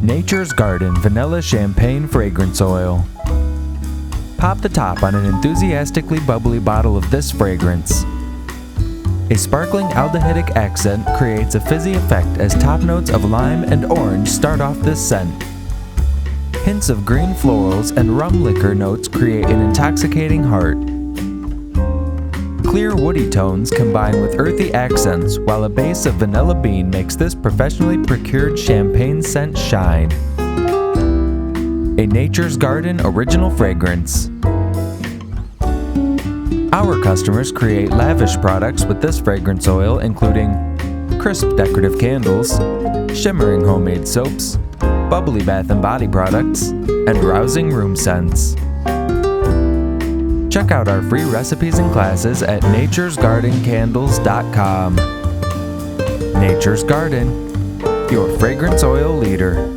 Nature's Garden Vanilla Champagne Fragrance Oil. Pop the top on an enthusiastically bubbly bottle of this fragrance. A sparkling aldehydic accent creates a fizzy effect as top notes of lime and orange start off this scent. Hints of green florals and rum liquor notes create an intoxicating heart. Clear woody tones combine with earthy accents, while a base of vanilla bean makes this professionally procured champagne scent shine. A Nature's Garden original fragrance. Our customers create lavish products with this fragrance oil, including crisp decorative candles, shimmering homemade soaps, bubbly bath and body products, and rousing room scents. Check out our free recipes and classes at naturesgardencandles.com. Nature's Garden, your fragrance oil leader.